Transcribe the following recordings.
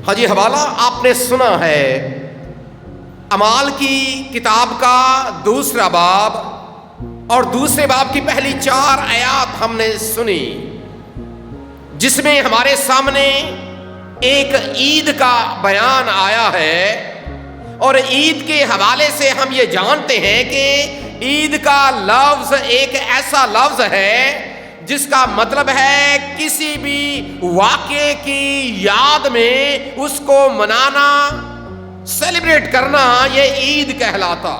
ہاں جی، حوالہ آپ نے سنا ہے اعمال کی کتاب کا 2 باب اور 2 باب کی پہلی 4 آیات ہم نے سنی، جس میں ہمارے سامنے ایک عید کا بیان آیا ہے، اور عید کے حوالے سے ہم یہ جانتے ہیں کہ عید کا لفظ ایک ایسا لفظ ہے جس کا مطلب ہے کسی بھی واقعے کی یاد میں اس کو منانا، سیلیبریٹ کرنا، یہ عید کہلاتا۔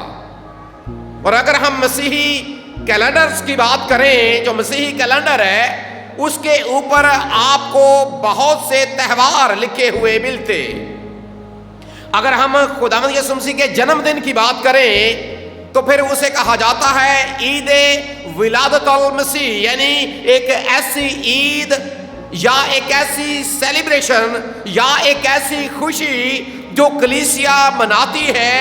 اور اگر ہم مسیحی کیلنڈرز کی بات کریں، جو مسیحی کیلنڈر ہے اس کے اوپر آپ کو بہت سے تہوار لکھے ہوئے ملتے۔ اگر ہم خداوند یسوع مسیح کے جنم دن کی بات کریں تو پھر اسے کہا جاتا ہے عید ولادت المسیح، یعنی ایک ایسی عید یا ایک ایسی سیلیبریشن یا ایک ایسی خوشی جو کلیسیا مناتی ہے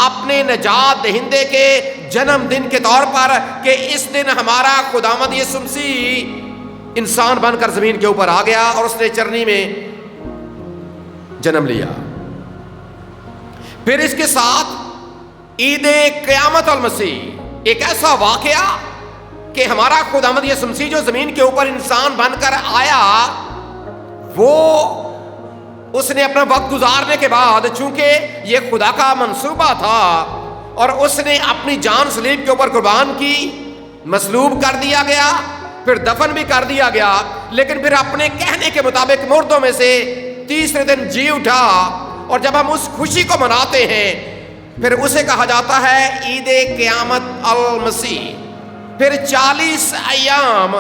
اپنے نجات دہندے کے جنم دن کے طور پر، کہ اس دن ہمارا خداوند یسوع مسیح انسان بن کر زمین کے اوپر آ گیا اور اس نے چرنی میں جنم لیا۔ پھر اس کے ساتھ عید قیامت المسیح، ایک ایسا واقعہ کہ ہمارا خداوند یسوع مسیح جو زمین کے اوپر انسان بن کر آیا، وہ اس نے اپنا وقت گزارنے کے بعد، چونکہ یہ خدا کا منصوبہ تھا اور اس نے اپنی جان صلیب کے اوپر قربان کی، مصلوب کر دیا گیا، پھر دفن بھی کر دیا گیا، لیکن پھر اپنے کہنے کے مطابق مردوں میں سے تیسرے دن جی اٹھا۔ اور جب ہم اس خوشی کو مناتے ہیں پھر اسے کہا جاتا ہے عید قیامت المسیح۔ پھر 40 ایام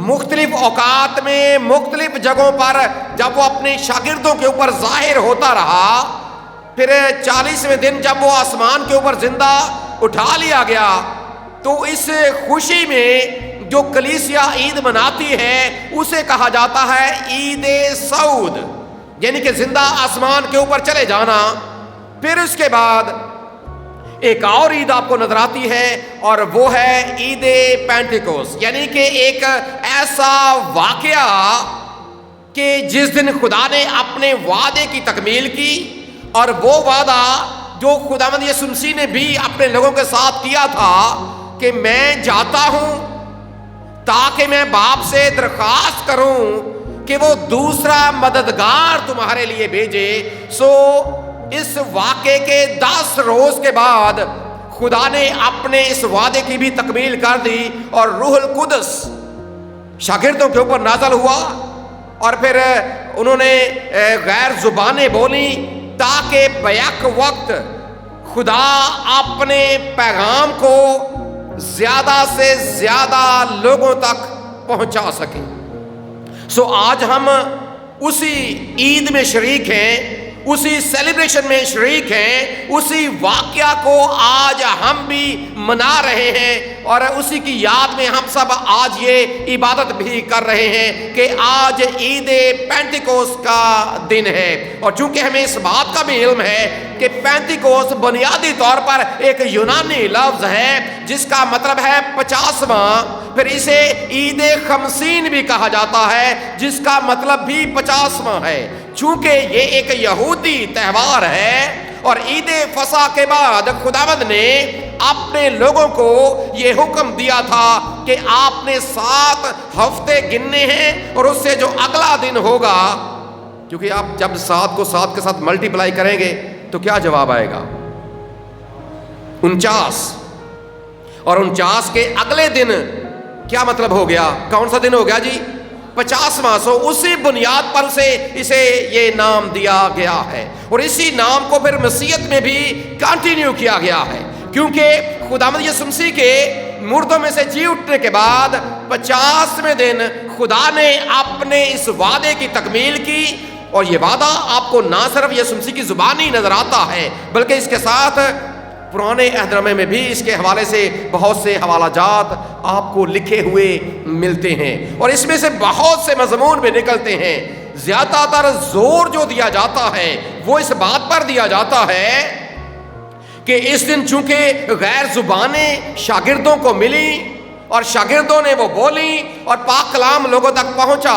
مختلف اوقات میں مختلف جگہوں پر جب وہ اپنے شاگردوں کے اوپر ظاہر ہوتا رہا، پھر 40ویں دن جب وہ آسمان کے اوپر زندہ اٹھا لیا گیا، تو اس خوشی میں جو کلیسیا عید مناتی ہے اسے کہا جاتا ہے عید صعود، یعنی کہ زندہ آسمان کے اوپر چلے جانا۔ پھر اس کے بعد ایک اور عید آپ کو نظر آتی ہے اور وہ ہے عید پینٹیکوس، یعنی کہ ایک ایسا واقعہ کہ جس دن خدا نے اپنے وعدے کی تکمیل کی، اور وہ وعدہ جو خداوند یسوع مسیح نے بھی اپنے لوگوں کے ساتھ کیا تھا کہ میں جاتا ہوں تاکہ میں باپ سے درخواست کروں کہ وہ دوسرا مددگار تمہارے لیے بھیجے۔ سو اس واقعے کے 10 روز کے بعد خدا نے اپنے اس وعدے کی بھی تکمیل کر دی، اور روح القدس شاگردوں کے اوپر نازل ہوا، اور پھر انہوں نے غیر زبانیں بولی تاکہ بیک وقت خدا اپنے پیغام کو زیادہ سے زیادہ لوگوں تک پہنچا سکے۔ سو آج ہم اسی عید میں شریک ہیں، اسی سیلیبریشن میں شریک ہیں، اسی واقعہ کو آج ہم بھی منا رہے ہیں، اور اسی کی یاد میں ہم سب آج یہ عبادت بھی کر رہے ہیں کہ آج عید پینٹیکوس کا دن ہے۔ اور چونکہ ہمیں اس بات کا بھی علم ہے کہ پینٹیکوس بنیادی طور پر ایک یونانی لفظ ہے جس کا مطلب ہے 50واں، پھر اسے عید خمسین بھی کہا جاتا ہے جس کا مطلب بھی 50واں ہے، چونکہ یہ ایک یہودی تہوار ہے۔ اور عید فصح کے بعد خداوند نے اپنے لوگوں کو یہ حکم دیا تھا کہ آپ نے 7 ہفتے گننے ہیں، اور اس سے جو اگلا دن ہوگا، کیونکہ آپ جب 7 کو 7 کے ساتھ ملٹی پلائی کریں گے تو کیا جواب آئے گا؟ 49۔ اور 49 کے اگلے دن کیا مطلب ہو گیا؟ کون سا دن ہو گیا جی؟ 50واں۔ سو اسی بنیاد پر سے اسے یہ نام دیا گیا ہے، اور اسی نام کو پھر مسیحیت میں بھی کنٹینیو کیا گیا ہے، کیونکہ خداوند یسوع مسیح کے مردوں میں سے جی اٹھنے کے بعد 50ویں دن خدا نے اپنے اس وعدے کی تکمیل کی۔ اور یہ وعدہ آپ کو نہ صرف یسوع مسیح کی زبانی نظر آتا ہے، بلکہ اس کے ساتھ پرانے عہد نامے میں بھی اس کے حوالے سے بہت سے حوالہ جات آپ کو لکھے ہوئے ملتے ہیں، اور اس میں سے بہت سے مضمون بھی نکلتے ہیں۔ زیادہ تر زور جو دیا جاتا ہے وہ اس بات پر دیا جاتا ہے کہ اس دن چونکہ غیر زبانیں شاگردوں کو ملی اور شاگردوں نے وہ بولی اور پاک کلام لوگوں تک پہنچا،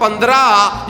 15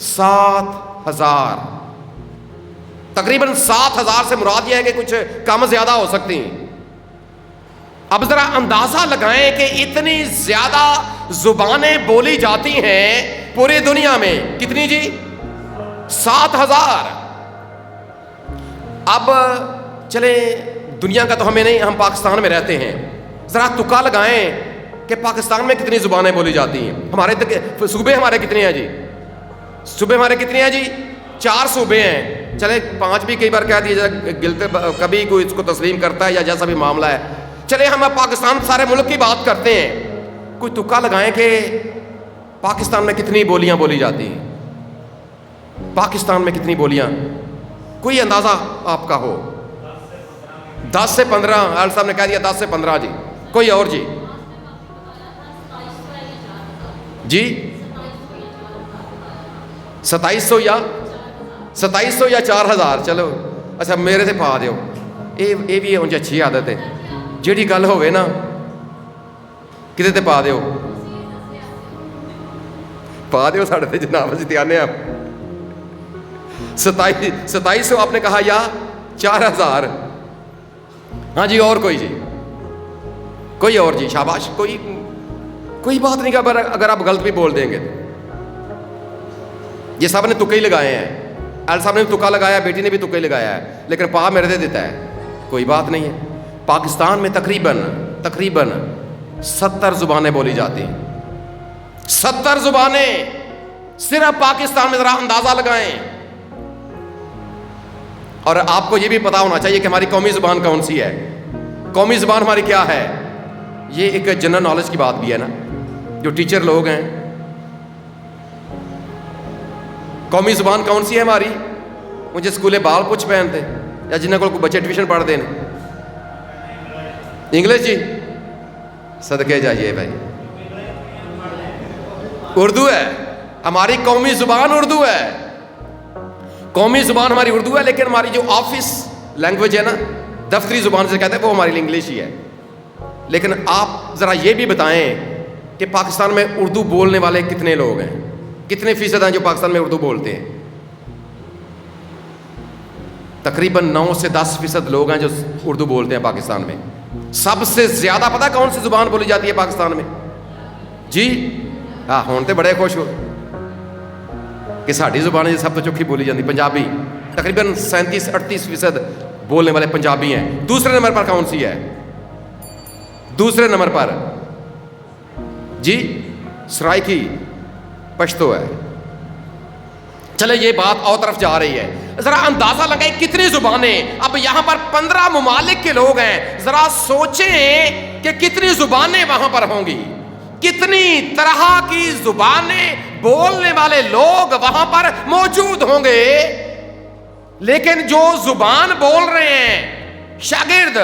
7,000 تقریباً 7,000 سے مراد یہ ہے کہ کچھ کم زیادہ ہو سکتی ہیں۔ اب ذرا اندازہ لگائیں کہ اتنی زیادہ زبانیں بولی جاتی ہیں پوری دنیا میں، کتنی جی؟ 7,000۔ اب چلیں دنیا کا تو ہمیں نہیں، ہم پاکستان میں رہتے ہیں، ذرا تکا لگائیں کہ پاکستان میں کتنی زبانیں بولی جاتی ہیں۔ ہمارے صوبے ہمارے کتنے ہیں جی؟ صوبے ہمارے کتنے ہیں جی؟ 4 صوبے ہیں، چلے 5 بھی کئی بار کہہ دیے جائے، گلتے کبھی کوئی اس کو تسلیم کرتا ہے یا جیسا بھی معاملہ ہے۔ چلے ہم پاکستان سارے ملک کی بات کرتے ہیں، کوئی تکا لگائیں کہ پاکستان میں کتنی بولیاں بولی جاتی ہیں؟ پاکستان میں کتنی بولیاں؟ کوئی اندازہ آپ کا ہو؟ 10 سے 15، عال صاحب نے کہہ دیا 10 سے 15 جی، کوئی اور جی؟ جی 2700 یا 4000؟ چلو اچھا میرے سے پا دیو، یہ بھی انج اچھی عادت ہے، جیڑی گل ہوئے نا کدے تے پا دیو، پا دیو ساڑھے تے جناب جی آنے آپ 2700 آپ نے کہا یا 4000؟ ہاں جی اور کوئی جی؟ کوئی اور جی؟ شاباش، کوئی بات نہیں کہ اگر آپ غلط بھی بول دیں گے۔ یہ سب نے تکے ہی لگائے ہیں، اہل صاحب نے بھی تکا لگایا، بیٹی نے بھی تکا ہی لگایا ہے، لیکن پا میرے دے دیتا ہے، کوئی بات نہیں ہے۔ پاکستان میں تقریباً 70 زبانیں بولی جاتی ہیں، 70 زبانیں صرف پاکستان میں، ذرا اندازہ لگائیں۔ اور آپ کو یہ بھی پتا ہونا چاہیے کہ ہماری قومی زبان کون سی ہے۔ قومی زبان ہماری کیا ہے؟ یہ ایک جنرل نالج کی بات بھی ہے نا، جو ٹیچر لوگ ہیں، قومی زبان کون سی ہے ہماری؟ مجھے اسکولے بال پوچھ پہنتے یا جنہیں کو بچے ٹیوشن پڑھتے ہیں، انگلش جی؟ صدقے جائیے بھائی، اردو ہے ہماری قومی زبان، اردو ہے قومی زبان ہماری، اردو ہے، لیکن ہماری جو آفس لینگویج ہے نا، دفتری زبان سے کہتے ہیں، وہ ہماری انگلش ہی ہے۔ لیکن آپ ذرا یہ بھی بتائیں کہ پاکستان میں اردو بولنے والے کتنے لوگ ہیں، کتنے فیصد ہیں جو پاکستان میں اردو بولتے ہیں؟ تقریباً 9 سے 10% لوگ ہیں جو اردو بولتے ہیں پاکستان میں۔ سب سے زیادہ پتہ کون سی زبان بولی جاتی ہے پاکستان میں جی؟ ہاں ہون تے بڑے خوش ہو کہ ساڑھی زبان سب تو چوکھی بولی جاتی پنجابی، تقریباً 37-38% بولنے والے پنجابی ہیں۔ دوسرے نمبر پر کون سی ہے؟ دوسرے نمبر پر جی سرائکی پشتو ہے۔ چلے یہ بات اور طرف جا رہی ہے، ذرا اندازہ لگائیں کتنی زبانیں۔ اب یہاں پر 15 ممالک کے لوگ ہیں، ذرا سوچیں کہ کتنی زبانیں وہاں پر ہوں گی، کتنی طرح کی زبانیں بولنے والے لوگ وہاں پر موجود ہوں گے۔ لیکن جو زبان بول رہے ہیں شاگرد،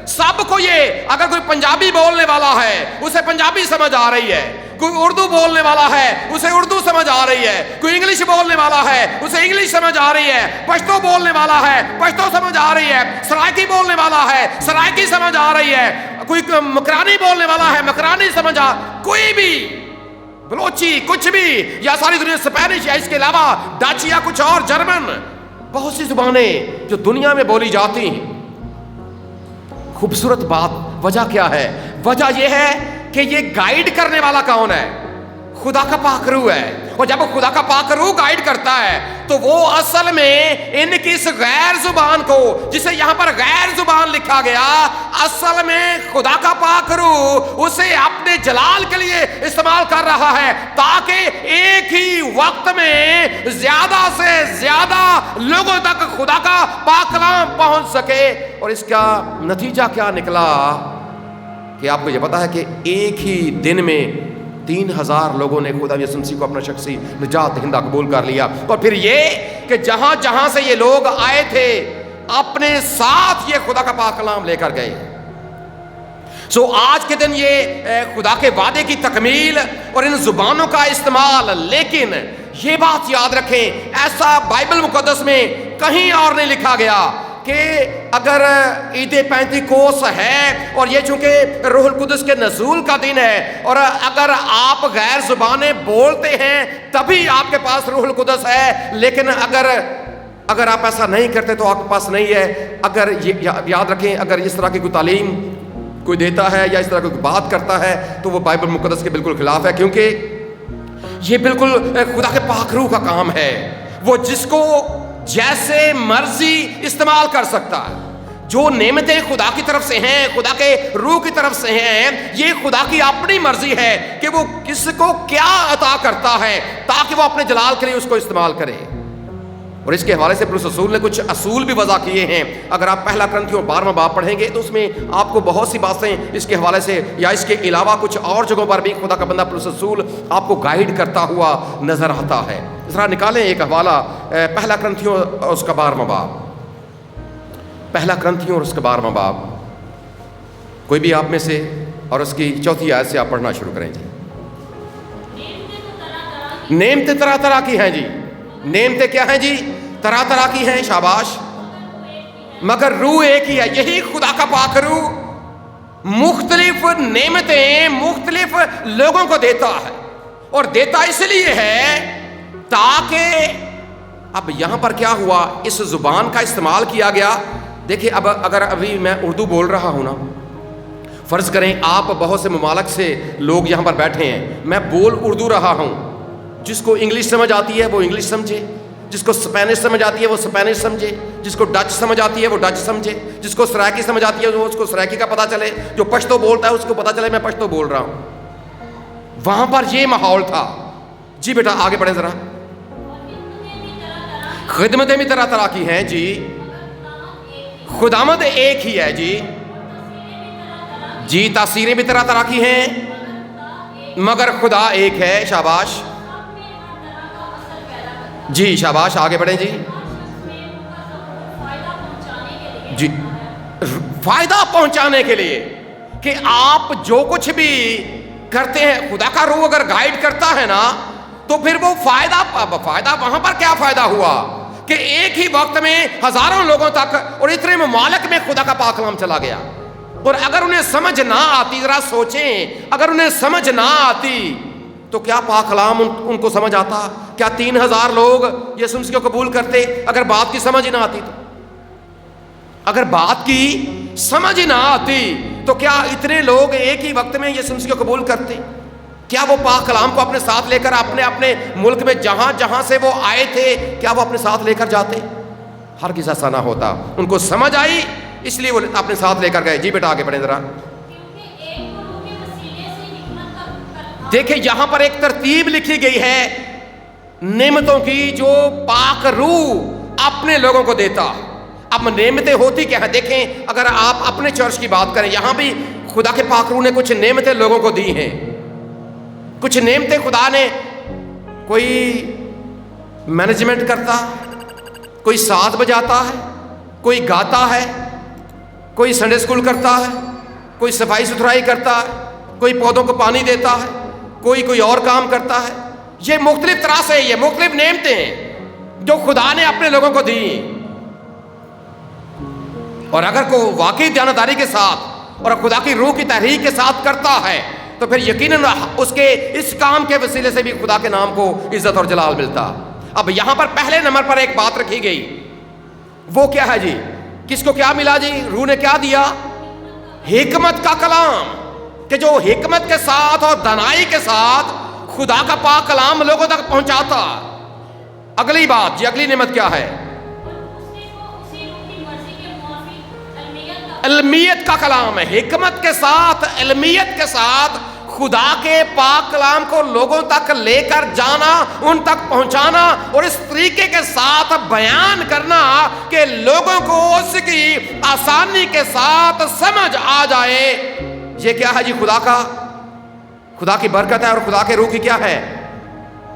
سب کو یہ، اگر کوئی پنجابی بولنے والا ہے اسے پنجابی سمجھ آ رہی ہے، کوئی اردو بولنے والا ہے اسے اردو سمجھ آ رہی ہے، کوئی انگلش بولنے والا ہے اسے انگلش سمجھ آ رہی ہے، پشتو بولنے والا ہے پشتو سمجھ آ رہی ہے، سرائکی بولنے والا ہے سرائکی سمجھ آ رہی ہے، کوئی مکرانی بولنے والا ہے مکرانی سمجھ آ، کوئی بھی بلوچی کچھ بھی، یا ساری دنیا اسپینش یا اس کے علاوہ ڈچ یا کچھ اور جرمن، بہت سی زبانیں جو دنیا میں بولی جاتی ہیں۔ خوبصورت بات، وجہ کیا ہے؟ وجہ یہ ہے کہ یہ گائیڈ کرنے والا کون ہے؟ خدا کا پاک روح ہے۔ اور جب خدا کا پاک روح گائیڈ کرتا ہے تو وہ اصل میں ان کی اس غیر زبان کو، جسے یہاں پر غیر زبان لکھا گیا، اصل میں خدا کا پاک روح اسے اپنے جلال کے لیے استعمال کر رہا ہے، تاکہ ایک ہی وقت میں زیادہ سے زیادہ لوگوں تک خدا کا پاک کلام پہنچ سکے۔ اور اس کا نتیجہ کیا نکلا کہ آپ کو یہ پتا ہے کہ ایک ہی دن میں 3000 لوگوں نے خدا یسوع مسیح کو اپنا شخصی نجات دہندہ قبول کر لیا۔ اور پھر یہ کہ جہاں جہاں سے یہ لوگ آئے تھے اپنے ساتھ یہ خدا کا پاک کلام لے کر گئے۔ آج کے دن یہ خدا کے وعدے کی تکمیل اور ان زبانوں کا استعمال، لیکن یہ بات یاد رکھیں ایسا بائبل مقدس میں کہیں اور نہیں لکھا گیا کہ اگر عید پینتیکوس ہے اور یہ چونکہ روح القدس کے نزول کا دن ہے، اور اگر آپ غیر زبانیں بولتے ہیں تبھی آپ کے پاس روح القدس ہے، لیکن اگر اگر آپ ایسا نہیں کرتے تو آپ کے پاس نہیں ہے. اگر یہ یاد رکھیں، اگر اس طرح کی کوئی تعلیم کوئی دیتا ہے یا اس طرح کوئی بات کرتا ہے تو وہ بائبل مقدس کے بالکل خلاف ہے، کیونکہ یہ بالکل خدا کے پاک روح کا کام ہے. وہ جس کو جیسے مرضی استعمال کر سکتا ہے. جو نعمتیں خدا کی طرف سے ہیں، خدا کے روح کی طرف سے ہیں، یہ خدا کی اپنی مرضی ہے کہ وہ کس کو کیا عطا کرتا ہے تاکہ وہ اپنے جلال کے لیے اس کو استعمال کرے. اور اس کے حوالے سے پولس رسول نے کچھ اصول بھی وضع کیے ہیں. اگر آپ پہلا کرنتھیوں 12واں باب پڑھیں گے تو اس میں آپ کو بہت سی باتیں اس کے حوالے سے یا اس کے علاوہ کچھ اور جگہوں پر بھی خدا کا بندہ پولس رسول آپ کو گائیڈ کرتا ہوا نظر آتا ہے. ذرا نکالیں ایک حوالہ، پہلا کرنتھیوں اور اس کا 12واں باب. پہلا کرنتھیوں اور اس کا 12واں باب، کوئی بھی آپ میں سے، اور اس کی 4 آیت سے آپ پڑھنا شروع کریں جی. نعمتیں طرح طرح کی ہیں جی. نعمتیں کیا ہیں جی؟ طرح طرح کی ہیں. شاباش. مگر روح ایک ہی ہے. یہی خدا کا پاک روح مختلف نعمتیں مختلف لوگوں کو دیتا ہے، اور دیتا اس لیے ہے تاکہ اب یہاں پر کیا ہوا، اس زبان کا استعمال کیا گیا. دیکھیں اب اگر ابھی میں اردو بول رہا ہوں نا، فرض کریں آپ بہت سے ممالک سے لوگ یہاں پر بیٹھے ہیں، میں بول اردو رہا ہوں، جس کو انگلش سمجھ آتی ہے وہ انگلش سمجھے، جس کو اسپینش سمجھ آتی ہے وہ اسپینش سمجھے، جس کو ڈچ سمجھ آتی ہے وہ ڈچ سمجھے، جس کو سرائکی سمجھ آتی ہے اس کو سرائکی کا پتہ چلے، جو پشتو بولتا ہے اس کو پتہ چلے میں پشتو بول رہا ہوں. وہاں پر یہ ماحول تھا. جی بیٹا آگے بڑھیں ذرا. خدمتیں بھی طرح طرح کی ہیں جی. خداوند ایک ہی ہے جی. جی تاثیریں بھی طرح طرح کی ہیں مگر خدا ایک ہے. شاباش جی. شاباش آگے بڑھیں جی. جی فائدہ پہنچانے کے لیے کہ آپ جو کچھ بھی کرتے ہیں، خدا کا روح اگر گائیڈ کرتا ہے نا تو پھر وہ فائدہ وہاں پر کیا فائدہ ہوا کہ ایک ہی وقت میں ہزاروں لوگوں تک اور اتنے ممالک میں خدا کا پاک کلام چلا گیا. اور اگر انہیں سمجھ نہ آتی، ذرا سوچیں، اگر انہیں سمجھ نہ آتی تو کیا پاک کلام ان کو سمجھ آتا؟ کیا 3000 لوگ یسوع مسیح کو قبول کرتے اگر بات کی سمجھ نہ آتی تو؟ اگر بات کی سمجھ نہ آتی تو کیا اتنے لوگ ایک ہی وقت میں یسوع مسیح کو قبول کرتے؟ کیا وہ پاک کلام کو اپنے ساتھ لے کر اپنے ملک میں جہاں جہاں سے وہ آئے تھے کیا وہ اپنے ساتھ لے کر جاتے؟ ہرگز ایسا نہ ہوتا. ان کو سمجھ آئی اس لیے وہ اپنے ساتھ لے کر گئے. جی بیٹا آگے بڑھیں ذرا. دیکھیں یہاں پر ایک ترتیب لکھی گئی ہے نعمتوں کی جو پاک روح اپنے لوگوں کو دیتا. اب نعمتیں ہوتی کیا ہیں؟ دیکھیں اگر آپ اپنے چرچ کی بات کریں، یہاں بھی خدا کے پاک روح نے کچھ نعمتیں لوگوں کو دی ہیں. کچھ نعمتیں خدا نے، کوئی مینجمنٹ کرتا، کوئی ساز بجاتا ہے، کوئی گاتا ہے، کوئی سنڈے اسکول کرتا ہے، کوئی صفائی ستھرائی کرتا ہے، کوئی پودوں کو پانی دیتا ہے، کوئی اور کام کرتا ہے. یہ مختلف طرح سے یہ مختلف نعمتیں ہیں جو خدا نے اپنے لوگوں کو دی. اور اگر کوئی واقعی دیانتداری کے ساتھ اور خدا کی روح کی تحریک کے ساتھ کرتا ہے تو پھر یقیناً اس کے اس کام کے وسیلے سے بھی خدا کے نام کو عزت اور جلال ملتا. اب یہاں پر پہلے نمبر پر ایک بات رکھی گئی، وہ کیا ہے جی؟ کس کو کیا ملا جی؟ روح نے کیا دیا؟ حکمت کا کلام، کہ جو حکمت کے ساتھ اور دانائی کے ساتھ خدا کا پاک کلام لوگوں تک پہنچاتا. اگلی بات جی، اگلی نعمت کیا ہے؟ علمیت کا کلام ہے. حکمت کے ساتھ، علمیت کے ساتھ خدا کے پاک کلام کو لوگوں تک لے کر جانا، ان تک پہنچانا اور اس طریقے کے ساتھ بیان کرنا کہ لوگوں کو اس کی آسانی کے ساتھ سمجھ آ جائے. یہ کیا ہے جی؟ خدا کی برکت ہے اور خدا کے روح کی کیا ہے؟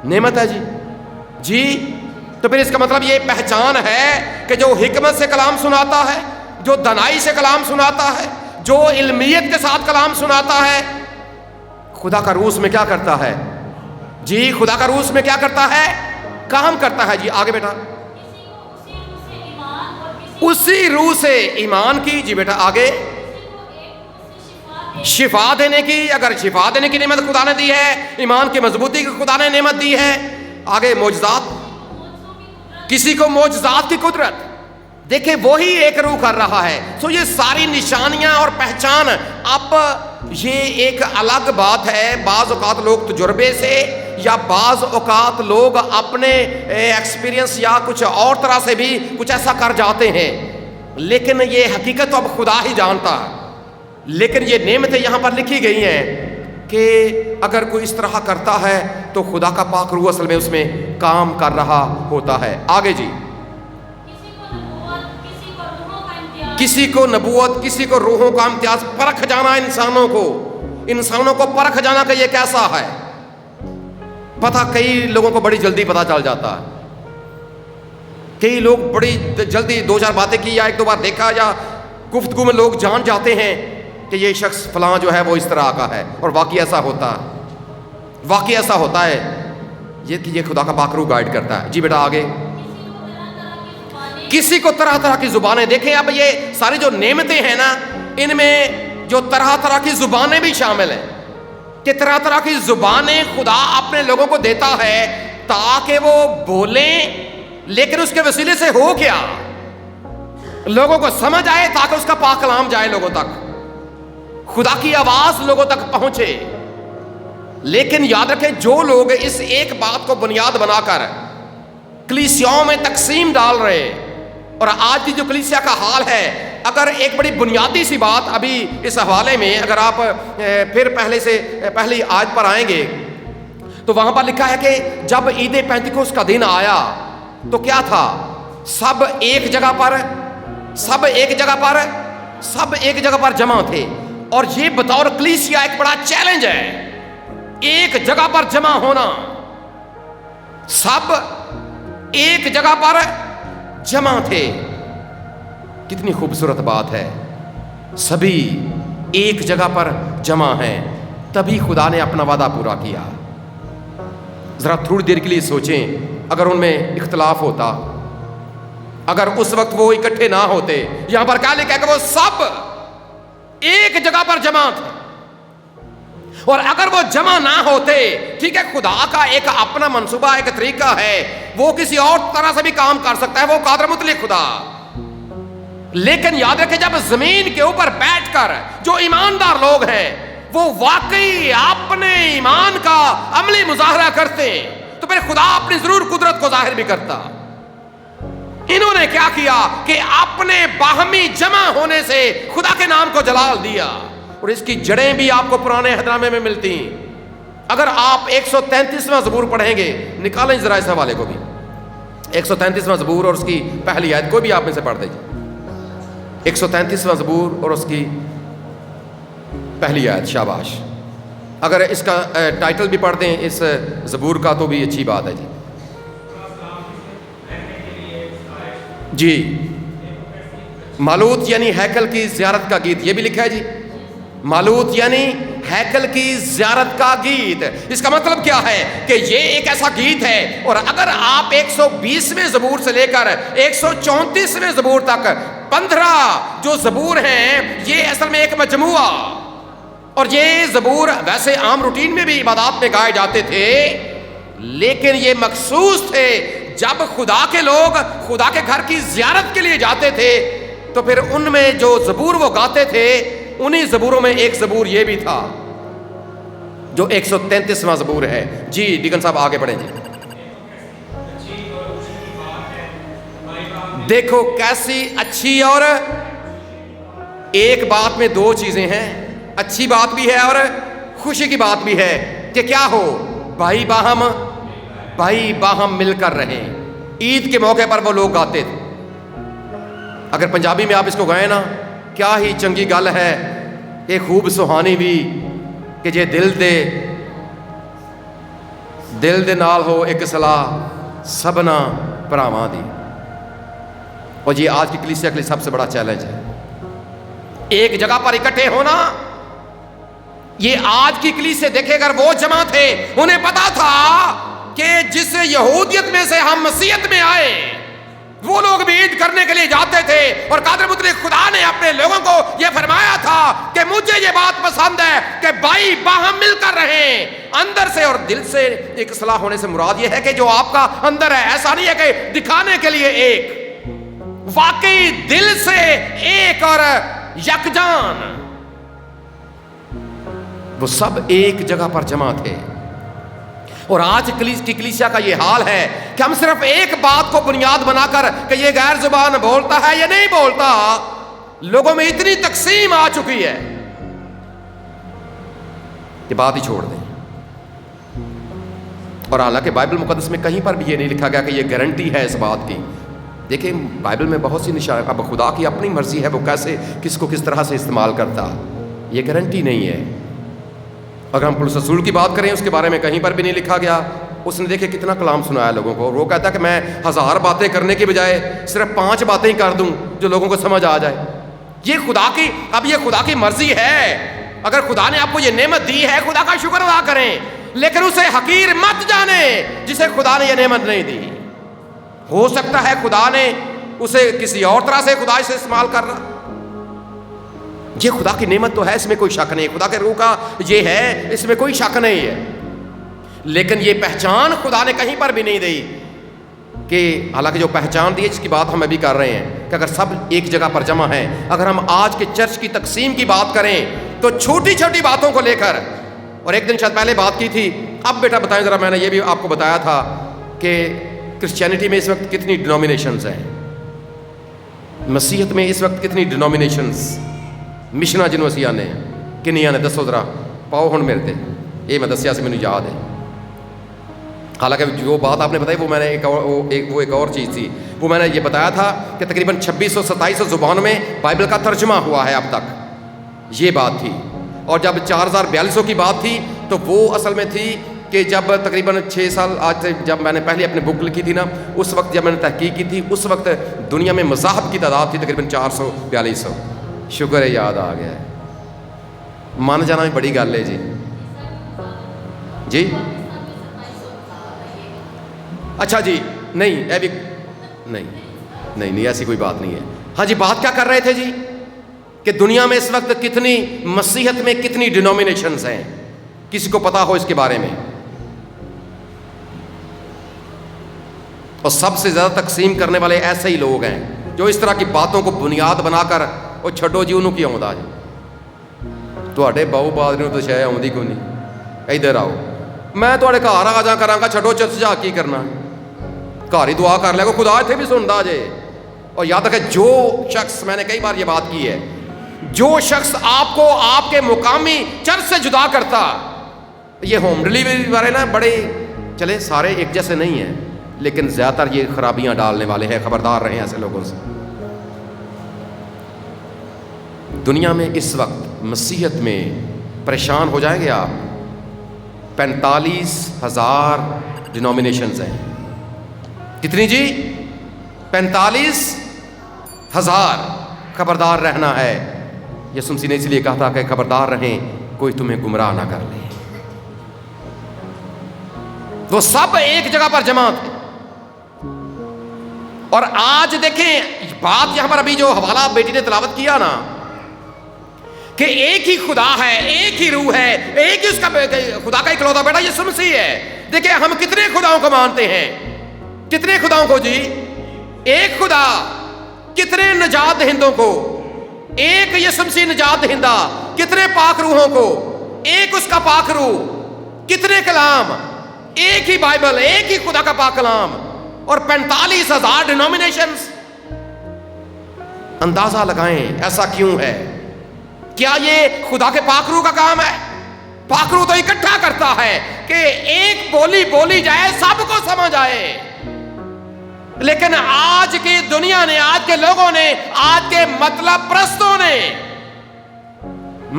نعمت ہے جی. تو پھر اس کا مطلب یہ پہچان ہے کہ جو حکمت سے کلام سناتا ہے، جو دانائی سے کلام سناتا ہے، جو علمیت کے ساتھ کلام سناتا ہے، خدا کا روح اس میں کیا کرتا ہے جی؟ خدا کا روح اس میں کیا کرتا ہے؟ کام کرتا ہے جی. آگے بیٹا. اسی روح سے ایمان کی. جی بیٹا آگے. شفا دینے کی. اگر شفا دینے کی نعمت خدا نے دی ہے، ایمان کی مضبوطی کی خدا نے نعمت دی ہے. آگے معجزات کسی کو معجزات کی قدرت. دیکھیں وہی ایک روح کر رہا ہے. سو یہ ساری نشانیاں اور پہچان، اب یہ ایک الگ بات ہے. بعض اوقات لوگ تجربے سے یا بعض اوقات لوگ اپنے ایکسپیرینس یا کچھ اور طرح سے بھی کچھ ایسا کر جاتے ہیں، لیکن یہ حقیقت تو اب خدا ہی جانتا ہے. لیکن یہ نعمتیں یہاں پر لکھی گئی ہیں کہ اگر کوئی اس طرح کرتا ہے تو خدا کا پاک روح اصل میں اس میں کام کر رہا ہوتا ہے. آگے جی. کسی کو نبوت، کسی کو روحوں کا امتیاز. پرکھ جانا انسانوں کو پرکھ جانا کہ یہ کیسا ہے. پتہ کئی لوگوں کو بڑی جلدی پتہ چل جاتا ہے. کئی لوگ بڑی جلدی 2-4 باتیں کی یا 1-2 بار دیکھا یا گفتگو میں لوگ جان جاتے ہیں کہ یہ شخص فلاں جو ہے وہ اس طرح کا ہے. اور واقعی ایسا ہوتا ہے یہ خدا کا پاک روح گائیڈ کرتا ہے. جی بیٹا آگے. کسی کو طرح طرح کی زبانیں. دیکھیں اب یہ ساری جو نعمتیں ہیں نا، ان میں جو طرح طرح کی زبانیں بھی شامل ہیں کہ طرح طرح کی زبانیں خدا اپنے لوگوں کو دیتا ہے تاکہ وہ بولیں. لیکن اس کے وسیلے سے ہو کیا؟ لوگوں کو سمجھ آئے تاکہ اس کا پاک کلام جائے لوگوں تک، خدا کی آواز لوگوں تک پہنچے. لیکن یاد رکھیں جو لوگ اس ایک بات کو بنیاد بنا کر کلیسیاؤں میں تقسیم ڈال رہے، اور آج کی جو کلیسیا کا حال ہے، اگر ایک بڑی بنیادی سی بات ابھی اس حوالے میں اگر آپ پھر پہلی آیت پر آئیں گے تو وہاں پر لکھا ہے کہ جب عید پینتیکوس کا دن آیا تو کیا تھا؟ سب ایک جگہ پر جمع تھے. اور یہ بطور کلیسیا ایک بڑا چیلنج ہے، ایک جگہ پر جمع ہونا. سب ایک جگہ پر جمع تھے. کتنی خوبصورت بات ہے. سبھی ایک جگہ پر جمع ہیں، تبھی خدا نے اپنا وعدہ پورا کیا. ذرا تھوڑی دیر کے لیے سوچیں، اگر ان میں اختلاف ہوتا، اگر اس وقت وہ اکٹھے نہ ہوتے. یہاں پر کیا لکھا ہے کہ وہ سب ایک جگہ پر جمع تھے. اور اگر وہ جمع نہ ہوتے، ٹھیک ہے، خدا کا ایک اپنا منصوبہ، ایک طریقہ ہے، وہ کسی اور طرح سے بھی کام کر سکتا ہے، وہ قادر مطلق خدا. لیکن یاد رکھیں جب زمین کے اوپر بیٹھ کر جو ایماندار لوگ ہیں وہ واقعی اپنے ایمان کا عملی مظاہرہ کرتے تو پھر خدا اپنی ضرور قدرت کو ظاہر بھی کرتا. انہوں نے کیا کیا کہ اپنے باہمی جمع ہونے سے خدا کے نام کو جلال دیا. اور اس کی جڑیں بھی آپ کو پرانے عہد نامے میں ملتی ہیں. اگر آپ 133واں زبور پڑھیں گے، نکالیں ذرا اس حوالے کو بھی. 133واں زبور اور اس کی پہلی آیت، کوئی بھی آپ میں سے پڑھ دیجیے. 133واں زبور اور اس کی پہلی آیت. شاباش. اگر اس کا ٹائٹل بھی پڑھ دیں اس زبور کا تو بھی اچھی بات ہے. جی مالوت یعنی ہیکل کی زیارت کا گیت، یہ بھی لکھا ہے جی. مالوت یعنی ہیکل کی زیارت کا گیت. اس کا مطلب کیا ہے کہ یہ ایک ایسا گیت ہے. اور اگر آپ 120ویں زبور سے لے کر 134ویں زبور تک 15 جو زبور ہیں، یہ اصل میں ایک مجموعہ. اور یہ زبور ویسے عام روٹین میں بھی عبادات میں گائے جاتے تھے، لیکن یہ مخصوص تھے جب خدا کے لوگ خدا کے گھر کی زیارت کے لیے جاتے تھے تو پھر ان میں جو زبور وہ گاتے تھے، انہی زبوروں میں ایک زبور یہ بھی تھا جو 133واں زبور ہے. جی ڈیکن صاحب آگے بڑھیں جی. دیکھو کیسی اچھی، اور ایک بات میں دو چیزیں ہیں، اچھی بات بھی ہے اور خوشی کی بات بھی ہے کہ کیا ہو، بھائی باہم مل کر رہیں. عید کے موقع پر وہ لوگ گاتے تھے. اگر پنجابی میں آپ اس کو گائیں نا، کیا ہی چنگی گل ہے کہ خوب سہانی بھی کہ جے دل دے نال ہو ایک صلاح سبنا پراواں دی. اور یہ آج کی کلیسیا کے لیے سب سے بڑا چیلنج ہے، ایک جگہ پر اکٹھے ہونا. یہ آج کی کلیسیا دیکھے اگر وہ جمع تھے، انہیں پتا تھا کہ جس یہودیت میں سے ہم مسیحیت میں آئے، وہ لوگ بھی عید کرنے کے لیے جاتے تھے، اور قادر مطلق خدا نے اپنے لوگوں کو یہ فرمایا تھا کہ مجھے یہ بات پسند ہے کہ بھائی باہم مل کر رہیں اندر سے اور دل سے۔ ایک اصلاح ہونے سے مراد یہ ہے کہ جو آپ کا اندر ہے، ایسا نہیں ہے کہ دکھانے کے لیے ایک، واقعی دل سے ایک اور یکجان، وہ سب ایک جگہ پر جمع تھے۔ اور آج کی کلیسیا کا یہ حال ہے کہ ہم صرف ایک بات کو بنیاد بنا کر کہ یہ غیر زبان بولتا ہے یا نہیں بولتا، لوگوں میں اتنی تقسیم آ چکی ہے، یہ بات ہی چھوڑ دیں۔ اور حالانکہ بائبل مقدس میں کہیں پر بھی یہ نہیں لکھا گیا کہ یہ گارنٹی ہے اس بات کی۔ دیکھیں بائبل میں بہت سی نشان، اب خدا کی اپنی مرضی ہے وہ کیسے کس کو کس طرح سے استعمال کرتا، یہ گارنٹی نہیں ہے۔ اگر ہم پولس رسول کی بات کریں، اس کے بارے میں کہیں پر بھی نہیں لکھا گیا۔ اس نے دیکھے کتنا کلام سنایا لوگوں کو، اور وہ کہتا ہے کہ میں 1000 باتیں کرنے کے بجائے صرف 5 باتیں ہی کر دوں جو لوگوں کو سمجھ آ جائے۔ یہ خدا کی مرضی ہے۔ اگر خدا نے آپ کو یہ نعمت دی ہے، خدا کا شکر ادا کریں، لیکن اسے حقیر مت جانے جسے خدا نے یہ نعمت نہیں دی۔ ہو سکتا ہے خدا نے اسے کسی اور طرح سے خدا اسے استعمال کر رہا، یہ خدا کی نعمت تو ہے، اس میں کوئی شک نہیں، خدا کے روح کا یہ ہے، اس میں کوئی شک نہیں ہے۔ لیکن یہ پہچان خدا نے کہیں پر بھی نہیں دی کہ حالانکہ جو پہچان دی ہے، جس کی بات ہم ابھی کر رہے ہیں کہ اگر سب ایک جگہ پر جمع ہیں، اگر ہم آج کے چرچ کی تقسیم کی بات کریں تو چھوٹی چھوٹی باتوں کو لے کر، اور ایک دن شاید پہلے بات کی تھی، اب بیٹا بتائیں ذرا، میں نے یہ بھی آپ کو بتایا تھا کہ کرسچینٹی میں اس وقت کتنی ڈینومینیشنز ہیں، مسیحیت میں اس وقت کتنی ڈینومینیشنز، مشنا جنوں اسی آنے کنیاں نے، دسو ذرا پاؤ ہن میرے تے، یہ میں دسیا سے مجھے یاد ہے۔ حالانکہ جو بات آپ نے بتائی وہ میں نے ایک اور چیز تھی، وہ میں نے یہ بتایا تھا کہ تقریباً 2600-2700 زبانوں میں بائبل کا ترجمہ ہوا ہے اب تک، یہ بات تھی۔ اور جب 4042 کی بات تھی تو وہ اصل میں تھی کہ جب تقریباً 6 سال آج سے جب میں نے پہلے اپنی بک لکھی تھی نا، اس وقت جب میں نے تحقیق کی تھی، اس وقت دنیا میں مذاہب کی تعداد تھی تقریباً 400-4200۔ شکر ہے یاد آ گیا ہے، مان جانا بھی بڑی گل ہے جی۔ جی اچھا جی، نہیں اے بھی نہیں ایسی کوئی بات نہیں ہے۔ ہاں جی، بات کیا کر رہے تھے جی کہ دنیا میں اس وقت کتنی، مسیحیت میں کتنی ڈینومینیشنز ہیں، کسی کو پتا ہو اس کے بارے میں؟ اور سب سے زیادہ تقسیم کرنے والے ایسے ہی لوگ ہیں جو اس طرح کی باتوں کو بنیاد بنا کر وہ چھڈو جی انہوں کی آؤں جی، تواڈے باؤ بادری تو شاید آؤں کوئی نہیں، ادھر آؤ، میں تواڈے گھر آ جا کراں گا، چھڈو چرچ جا کی کرنا، گھر ہی دعا کر لے کو، خدا اتنے بھی سنتا جے۔ اور یاد رکھے جو شخص، میں نے کئی بار یہ بات کی ہے، جو شخص آپ کو آپ کے مقامی چرچ سے جدا کرتا، یہ ہوم ڈلیوری والے نا بڑے، چلے سارے ایک جیسے نہیں ہیں لیکن زیادہ تر یہ خرابیاں ڈالنے والے ہیں، خبردار رہیں ایسے لوگوں سے۔ دنیا میں اس وقت مسیحیت میں پریشان ہو جائیں گے آپ، 45,000 ڈینومینیشنز ہیں۔ کتنی جی؟ 45,000۔ خبردار رہنا ہے، یسوع مسیح نے اس لیے کہا تھا کہ خبردار رہیں کوئی تمہیں گمراہ نہ کر لے۔ وہ سب ایک جگہ پر جمع تھے۔ اور آج دیکھیں بات یہاں پر ابھی جو حوالہ بیٹی نے تلاوت کیا نا کہ ایک ہی خدا ہے، ایک ہی روح ہے، ایک ہی اس کا خدا کا اکلوتا بیٹا یسوع مسیح ہے۔ دیکھیں ہم کتنے خداؤں کو مانتے ہیں، کتنے خداؤں کو جی؟ ایک خدا، کتنے نجات دہندوں کو؟ ایک یسوع مسیح نجات دہندہ، کتنے پاک روحوں کو؟ ایک اس کا پاک روح، کتنے کلام؟ ایک ہی بائبل، ایک ہی خدا کا پاک کلام، اور 45,000 ڈینومینیشنز۔ اندازہ لگائیں ایسا کیوں ہے؟ کیا یہ خدا کے پاک روح کا کام ہے؟ پاک روح تو اکٹھا کرتا ہے کہ ایک بولی بولی جائے، سب کو سمجھ آئے۔ لیکن آج کی دنیا نے، آج کے لوگوں نے، آج کے مطلب پرستوں نے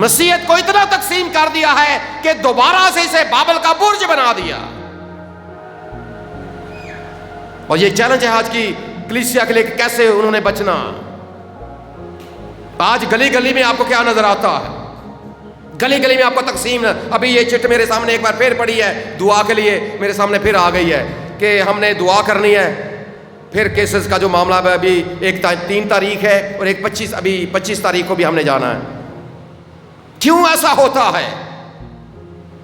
مسیحیت کو اتنا تقسیم کر دیا ہے کہ دوبارہ سے اسے بابل کا برج بنا دیا۔ اور یہ چیلنج ہے آج کی کلیسیا کے لیے کہ کیسے انہوں نے بچنا۔ آج گلی گلی میں آپ کو کیا نظر آتا ہے؟ گلی گلی میں آپ کو تقسیم، ابھی یہ چٹ میرے سامنے ایک بار پھر پڑی ہے، دعا کے لیے میرے سامنے پھر آ گئی ہے کہ ہم نے دعا کرنی ہے پھر کیسز کا جو معاملہ ہے ابھی ایک 3 تاریخ ہے اور ایک 25 تاریخ کو بھی ہم نے جانا ہے. کیوں ایسا ہوتا ہے؟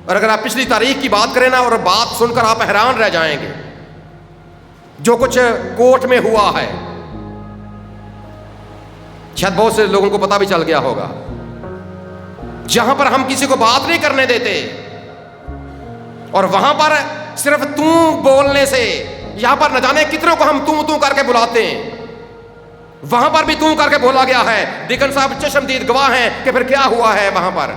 اور اگر آپ پچھلی تاریخ کی بات کریں نا اور بات سن کر آپ حیران رہ جائیں گے جو کچھ کورٹ میں ہوا ہے. شاید بہت سے لوگوں کو پتا بھی چل گیا ہوگا. جہاں پر ہم کسی کو بات نہیں کرنے دیتے اور وہاں پر صرف تو بولنے سے یہاں پر نہ جانے کتنوں کو ہم تو کر کے بلاتے ہیں. وہاں پر بھی تو کر کے بولا گیا ہے. دیکن صاحب چشمدید گواہ ہیں کہ پھر کیا ہوا ہے وہاں پر.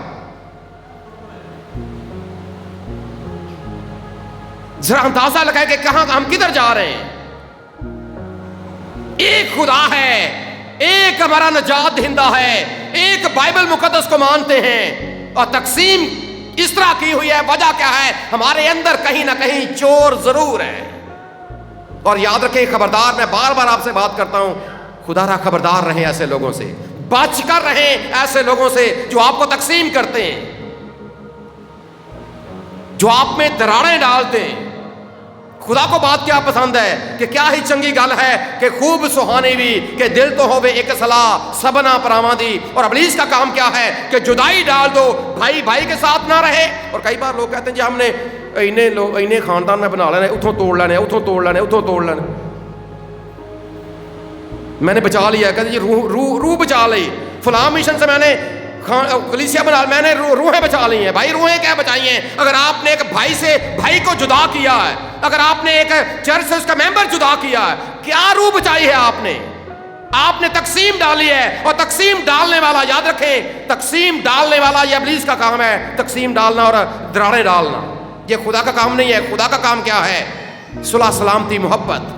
ذرا اندازہ لگائے کہ کہاں ہم کدھر جا رہے ہیں. ایک خدا ہے, ایک ہمارا نجات دہندہ ہے, ایک بائبل مقدس کو مانتے ہیں اور تقسیم اس طرح کی ہوئی ہے. وجہ کیا ہے؟ ہمارے اندر کہیں نہ کہیں چور ضرور ہے. اور یاد رکھیں, خبردار, میں بار بار آپ سے بات کرتا ہوں, خدا را خبردار رہیں ایسے لوگوں سے, بچ کر رہیں ایسے لوگوں سے جو آپ کو تقسیم کرتے ہیں, جو آپ میں دراڑیں ڈالتے ہیں. خدا کو بات کیا پسند ہے کہ کیا ہی چنگی گل ہے کہ خوب سہانی بھی کہ دل تو ہوے ایک صلاح سبنا پراواں دی. اور ابلیس کا کام کیا ہے کہ جدائی ڈال دو, بھائی بھائی کے ساتھ نہ رہے. اور کئی بار لوگ کہتے ہیں جی ہم نے اینے خاندان میں بنا لینا, اتھوں توڑ لینے, اتھوں توڑ لینے, اتھوں توڑ لینے. میں نے بچا لیا, کہتے جی روح بچا لی, فلاں مشن سے میں نے کلیسیا بنا, میں نے روحیں بچا لی ہیں. بھائی روحیں کیا بچائی ہیں؟ اگر آپ نے ایک بھائی سے بھائی کو جدا کیا ہے, اگر آپ نے ایک چرچ سے اس کا ممبر جدا کیا ہے, کیا روح بچائی ہے آپ نے؟ آپ نے تقسیم ڈالی ہے. اور تقسیم ڈالنے والا, یاد رکھیں, تقسیم ڈالنے والا یہ ابلیس کا کام ہے, تقسیم ڈالنا اور دراڑیں ڈالنا. یہ خدا کا کام نہیں ہے. خدا کا کام کیا ہے؟ صلح, سلامتی, محبت.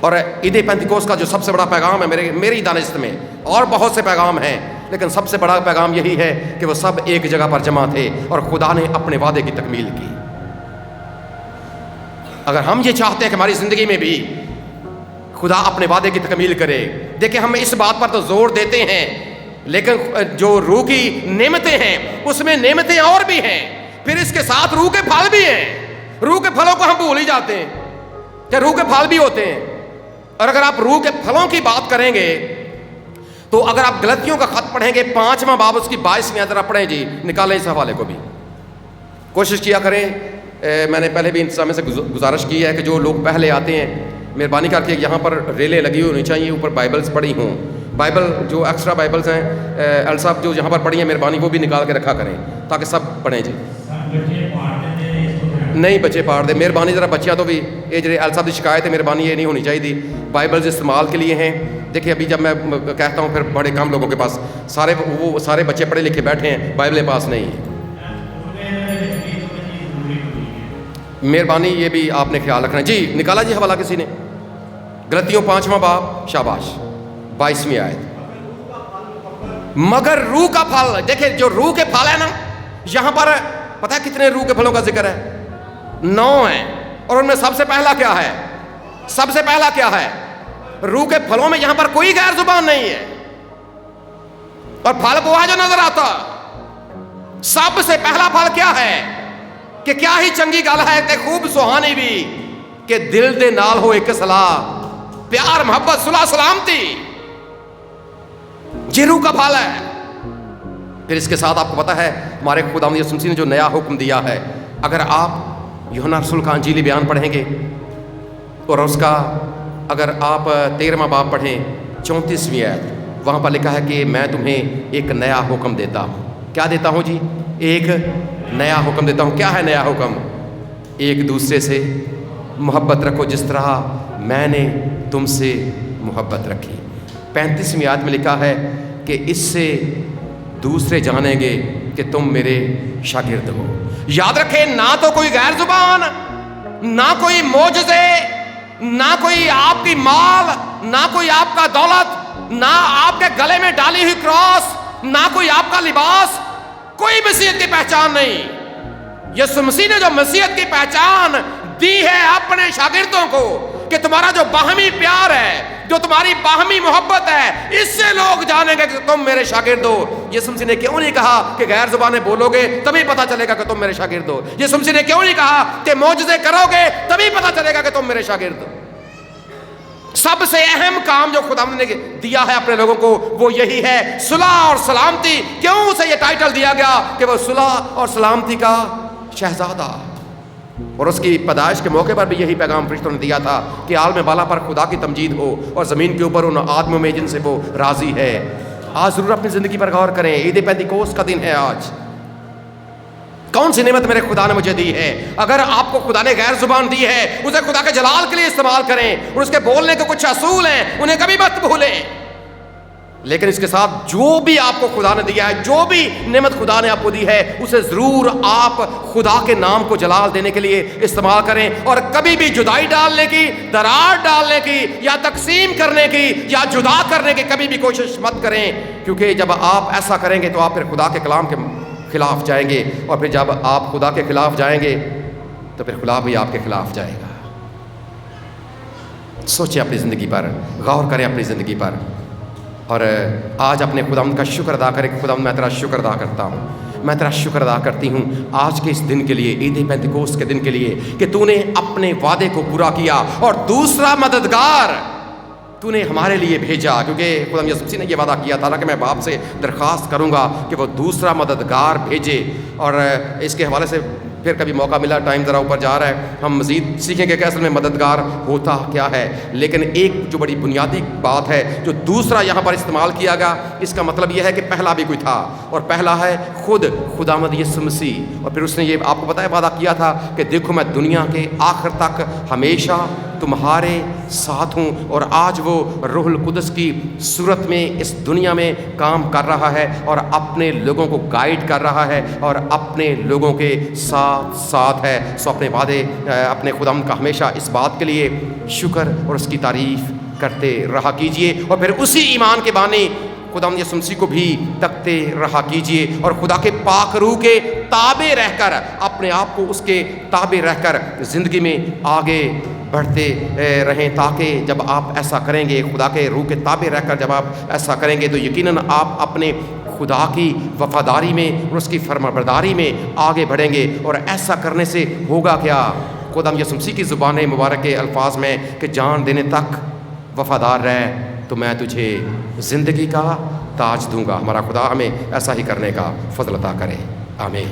اور عید پینتیکوس کا جو سب سے بڑا پیغام ہے میری دانست میں, اور بہت سے پیغام ہیں, لیکن سب سے بڑا پیغام یہی ہے کہ وہ سب ایک جگہ پر جمع تھے اور خدا نے اپنے وعدے کی تکمیل کی. اگر ہم یہ چاہتے ہیں کہ ہماری زندگی میں بھی خدا اپنے وعدے کی تکمیل کرے, دیکھیں ہم اس بات پر تو زور دیتے ہیں, لیکن جو روح کی نعمتیں ہیں اس میں نعمتیں اور بھی ہیں, پھر اس کے ساتھ روح کے پھل بھی ہیں. روح کے پھلوں کو ہم بھول ہی جاتے ہیں کہ روح کے پھل بھی ہوتے ہیں. اور اگر آپ روح کے پھلوں کی بات کریں گے تو اگر آپ غلطیوں کا خط پڑھیں گے 5واں باب اس کی 22ویں ذرا پڑھیں جی, نکالیں اس حوالے کو بھی, کوشش کیا کریں. میں نے پہلے بھی انتظامیہ سے گزارش کی ہے کہ جو لوگ پہلے آتے ہیں مہربانی کر کے یہاں پر ریلیں لگی ہوئی ہونی چاہیے, اوپر بائبلز پڑھی ہوں. بائبل جو ایکسٹرا بائبلز ہیں ال صاحب جو یہاں پر پڑھی ہیں مہربانی وہ بھی نکال کے رکھا کریں تاکہ سب پڑھیں جی. نہیں بچے پاڑ دے, مہربانی ذرا بچیاں تو بھی یہ جو ال صاحب کی شکایت ہے مہربانی یہ نہیں ہونی چاہیے. بائبلز استعمال کے لیے ہیں. دیکھیں ابھی جب میں کہتا ہوں پھر بڑے کم لوگوں کے پاس سارے بچے پڑھے لکھے بیٹھے ہیں, بائبلیں پاس نہیں ہیں. مہربانی یہ بھی آپ نے خیال رکھنا. جی نکالا جی حوالہ کسی نے, غلطیوں 5واں باب, شاباش, 22ویں آیت. مگر روح کا پھل, دیکھیں جو روح کے پھل ہے نا, یہاں پر پتہ ہے کتنے روح کے پھلوں کا ذکر ہے؟ 9 ہیں. اور ان میں سب سے پہلا کیا ہے؟ سب سے پہلا کیا ہے؟ روح کے پھلوں میں یہاں پر کوئی غیر زبان نہیں ہے. اور پھل وہ ہے جو نظر آتا. سب سے پہلا پھل کیا ہے؟ کہ کیا ہی چنگی گل ہے کہ خوب سہانی بھی کہ دل دے نال ہو ایک صلاح, پیار, محبت, صلح, سلامتی. یہ روح کا پھل ہے. پھر اس کے ساتھ آپ کو پتا ہے ہمارے خداوند یسوع مسیح نے جو نیا حکم دیا ہے, اگر آپ یوحنا رسول کا انجیلی بیان پڑھیں گے اور اس کا اگر آپ 13واں باب پڑھیں 34ویں آیت, وہاں پر لکھا ہے کہ میں تمہیں ایک نیا حکم دیتا ہوں. کیا دیتا ہوں جی؟ ایک نیا حکم دیتا ہوں. کیا ہے نیا حکم؟ ایک دوسرے سے محبت رکھو جس طرح میں نے تم سے محبت رکھی. 35ویں آیت میں لکھا ہے کہ اس سے دوسرے جانیں گے کہ تم میرے شاگرد ہو. یاد رکھیں, نہ تو کوئی غیر زبان, نہ کوئی معجزے, نہ کوئی آپ کی مال, نہ کوئی آپ کا دولت, نہ آپ کے گلے میں ڈالی ہوئی کراس, نہ کوئی آپ کا لباس, کوئی مسیحیت کی پہچان نہیں. یسوع مسیح نے جو مسیحیت کی پہچان دی ہے اپنے شاگردوں کو, کہ تمہارا جو باہمی پیار ہے، جو تمہاری باہمی محبت ہے، اس سے لوگ جانیں گے کہ تم میرے شاگرد ہو۔ یسوع مسیح نے کیوں نہیں کہا کہ غیر زبانیں بولو گے تبھی پتہ چلے گا کہ تم میرے شاگرد ہو؟ یسوع مسیح نے کیوں نہیں کہا کہ معجزے کرو گے تبھی پتہ چلے گا کہ تم میرے شاگرد ہو؟ سب سے اہم کام جو خدا نے دیا ہے اپنے لوگوں کو وہ یہی ہے، صلح اور سلامتی۔ کیوں اسے یہ ٹائٹل دیا گیا کہ وہ صلح اور سلامتی کا شہزادہ؟ اور اس کی پیدائش کے موقع پر بھی یہی پیغام فرشتوں نے دیا تھا کہ عالم بالا پر خدا کی تمجید ہو اور زمین کے اوپر ان آدمیوں میں جن سے وہ راضی ہے۔ آج ضرور اپنی زندگی پر غور کریں، عید پینتیکوست کا دن ہے آج۔ کون سی نعمت میرے خدا نے مجھے دی ہے؟ اگر آپ کو خدا نے غیر زبان دی ہے، اسے خدا کے جلال کے لیے استعمال کریں، اور اس کے بولنے کے کچھ اصول ہیں، انہیں کبھی مت بھولیں۔ لیکن اس کے ساتھ جو بھی آپ کو خدا نے دیا ہے، جو بھی نعمت خدا نے آپ کو دی ہے، اسے ضرور آپ خدا کے نام کو جلال دینے کے لیے استعمال کریں، اور کبھی بھی جدائی ڈالنے کی، درار ڈالنے کی، یا تقسیم کرنے کی، یا جدا کرنے کی کبھی بھی کوشش مت کریں، کیونکہ جب آپ ایسا کریں گے تو آپ پھر خدا کے کلام کے خلاف جائیں گے، اور پھر جب آپ خدا کے خلاف جائیں گے تو پھر خدا بھی آپ کے خلاف جائے گا۔ سوچیں اپنی زندگی پر، غور کریں اپنی زندگی پر، اور آج اپنے خداوند کا شکر ادا کریں کہ خداوند میں تیرا شکر ادا کرتا ہوں، میں تیرا شکر ادا کرتی ہوں آج کے اس دن کے لیے، عید پینتیکوست کے دن کے لیے، کہ تو نے اپنے وعدے کو پورا کیا، اور دوسرا مددگار تو نے ہمارے لیے بھیجا، کیونکہ خدا یسوع مسیح نے یہ وعدہ کیا تھا کہ میں باپ سے درخواست کروں گا کہ وہ دوسرا مددگار بھیجے۔ اور اس کے حوالے سے پھر کبھی موقع ملا، ٹائم ذرا اوپر جا رہا ہے، ہم مزید سیکھیں گے کہ اصل میں مددگار ہوتا کیا ہے۔ لیکن ایک جو بڑی بنیادی بات ہے جو دوسرا یہاں پر استعمال کیا گیا، اس کا مطلب یہ ہے کہ پہلا بھی کوئی تھا، اور پہلا ہے خود خداوند یسوع مسیح۔ اور پھر اس نے یہ آپ کو پتہ ہے وعدہ کیا تھا کہ دیکھو میں دنیا کے آخر تک ہمیشہ تمہارے ساتھ ہوں، اور آج وہ روح القدس کی صورت میں اس دنیا میں کام کر رہا ہے، اور اپنے لوگوں کو گائیڈ کر رہا ہے، اور اپنے لوگوں کے ساتھ ہے۔ سو اپنے وعدے، اپنے خداوند کا ہمیشہ اس بات کے لیے شکر اور اس کی تعریف کرتے رہا کیجئے، اور پھر اسی ایمان کے بانی خداوند یسوع مسیح کو بھی تکتے رہا کیجئے، اور خدا کے پاک روح کے تابع رہ کر، اپنے آپ کو اس کے تابع رہ کر زندگی میں آگے بڑھتے رہیں، تاکہ جب آپ ایسا کریں گے، خدا کے روح کے تابع رہ کر جب آپ ایسا کریں گے، تو یقیناً آپ اپنے خدا کی وفاداری میں اور اس کی فرمانبرداری میں آگے بڑھیں گے۔ اور ایسا کرنے سے ہوگا کیا؟ خدا یسوع مسیح کی زبان مبارک کے الفاظ میں کہ جان دینے تک وفادار رہ تو میں تجھے زندگی کا تاج دوں گا۔ ہمارا خدا ہمیں ایسا ہی کرنے کا فضل عطا کرے، آمین۔